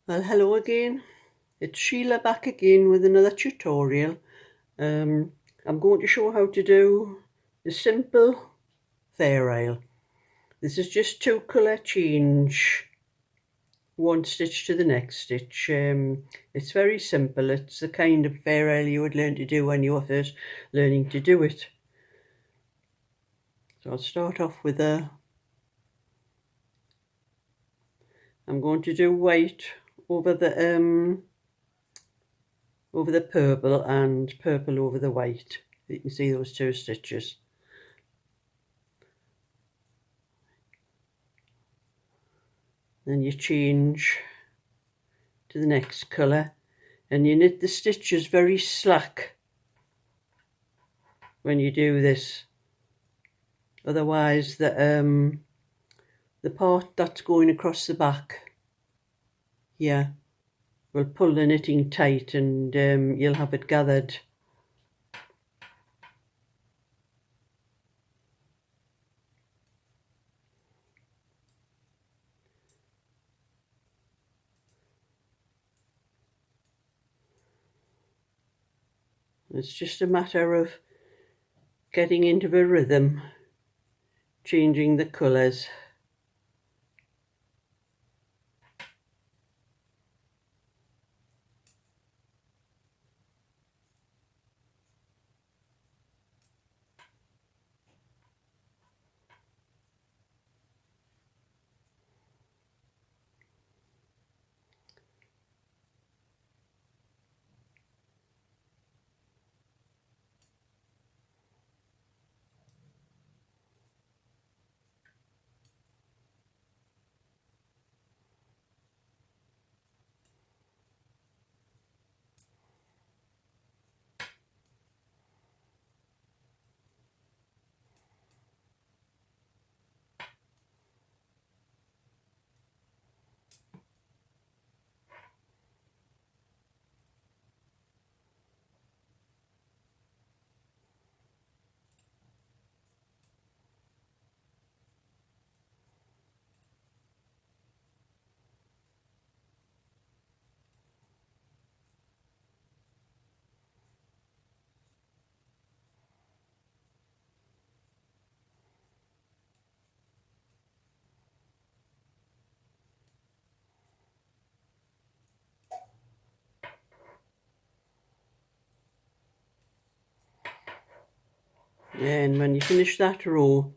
Well, hello again. It's Sheila back again with another tutorial. I'm going to show how to do the simple fair isle. This is just two colour change, one stitch to the next stitch. It's very simple. It's the kind of fair isle you would learn to do when you were first learning to do it. So I'll start off with I'm going to do white over the purple and purple over the white. You can see those two stitches. Then you change to the next colour and you knit the stitches very slack when you do this, otherwise the part that's going across the back here will pull the knitting tight and you'll have it gathered. It's just a matter of getting into the rhythm, changing the colours. And when you finish that row,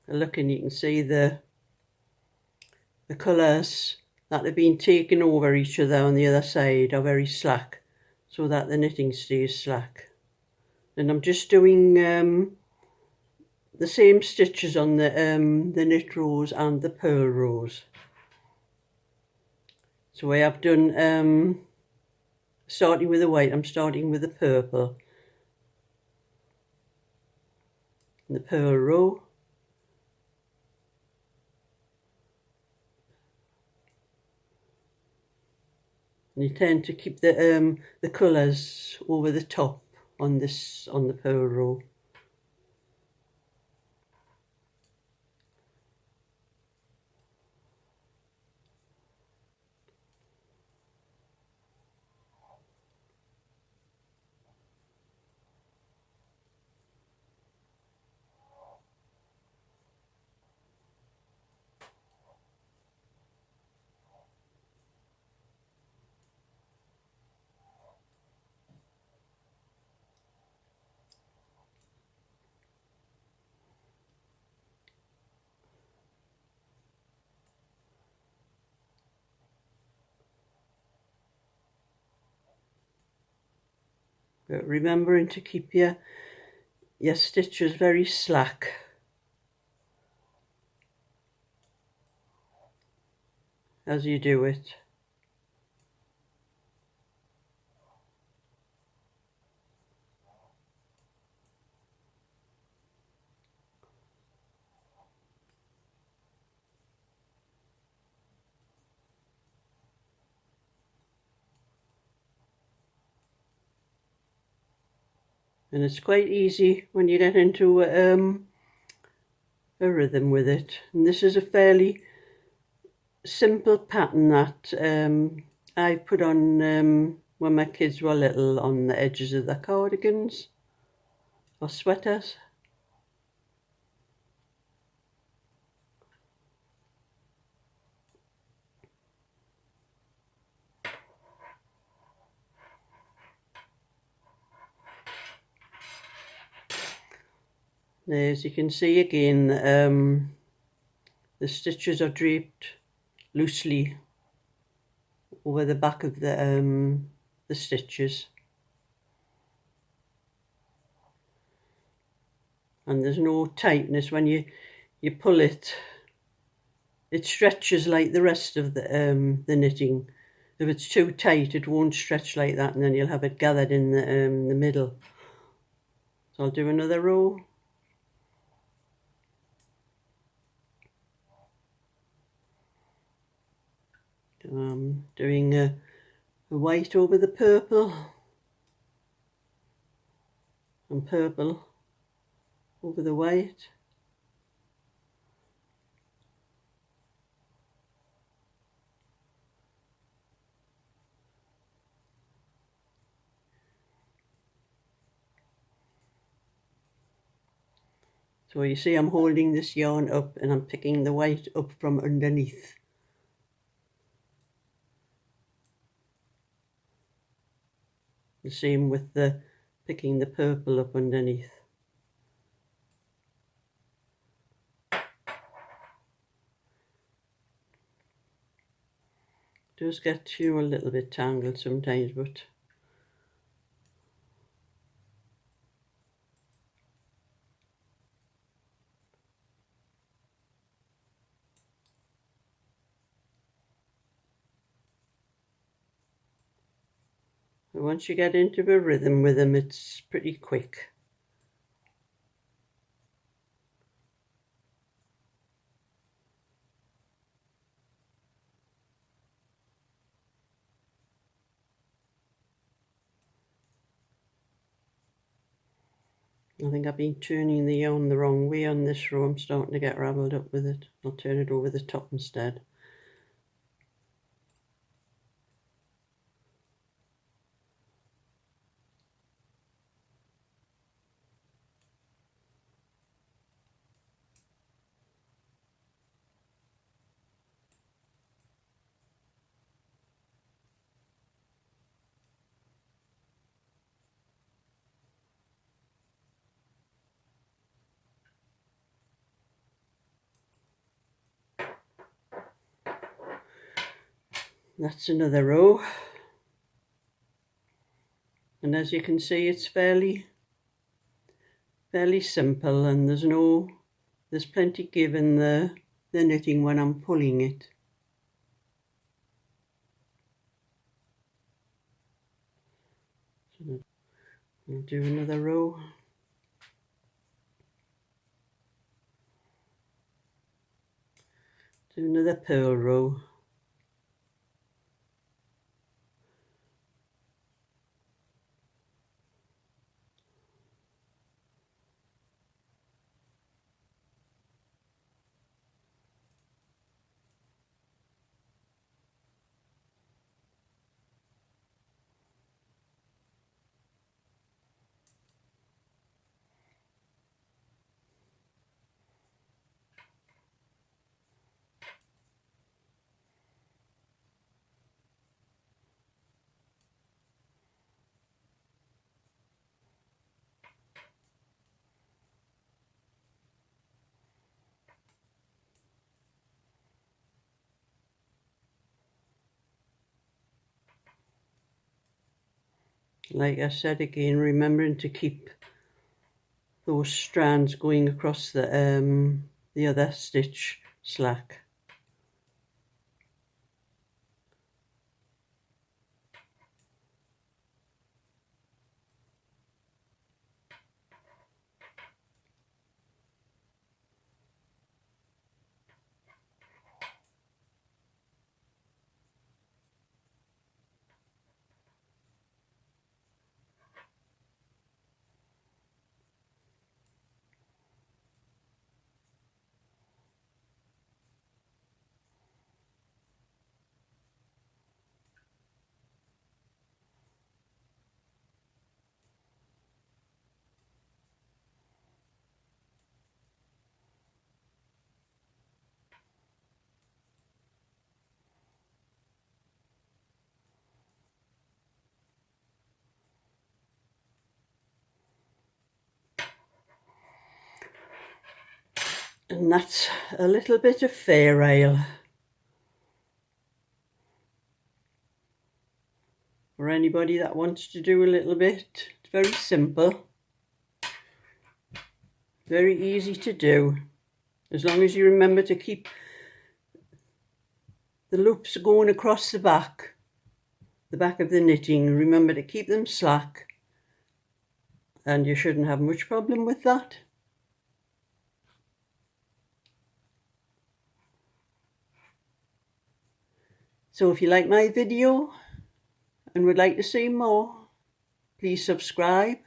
look, and you can see the colours that have been taken over each other on the other side are very slack, so that the knitting stays slack. And I'm just doing the same stitches on the knit rows and the purl rows. So I have done starting with the white, I'm starting with the purple in the purl row. And you tend to keep the colours over the top on the purl row. But remembering to keep your stitches very slack. As you do it. And it's quite easy when you get into a rhythm with it. And this is a fairly simple pattern that I put on when my kids were little on the edges of their cardigans or sweaters. As you can see again, the stitches are draped loosely over the back of the stitches, and there's no tightness when you pull it. It stretches like the rest of the knitting. If it's too tight, it won't stretch like that, and then you'll have it gathered in the middle. So I'll do another row. Doing a white over the purple, and purple over the white. So you see I'm holding this yarn up and I'm picking the white up from underneath. The same with the picking the purple up underneath. Does get you a little bit tangled sometimes, but once you get into a rhythm with them, it's pretty quick. I think I've been turning the yarn the wrong way on this row. I'm starting to get ravelled up with it. I'll turn it over the top instead. That's another row, and as you can see, it's fairly simple, and there's plenty give in the knitting when I'm pulling it. So I'll do another row. Do another purl row. Like I said again, remembering to keep those strands going across the other stitch slack. And that's a little bit of fair ale. For anybody that wants to do a little bit. It's very simple. Very easy to do. As long as you remember to keep the loops going across the back of the knitting. Remember to keep them slack. And you shouldn't have much problem with that. So if you like my video and would like to see more, please subscribe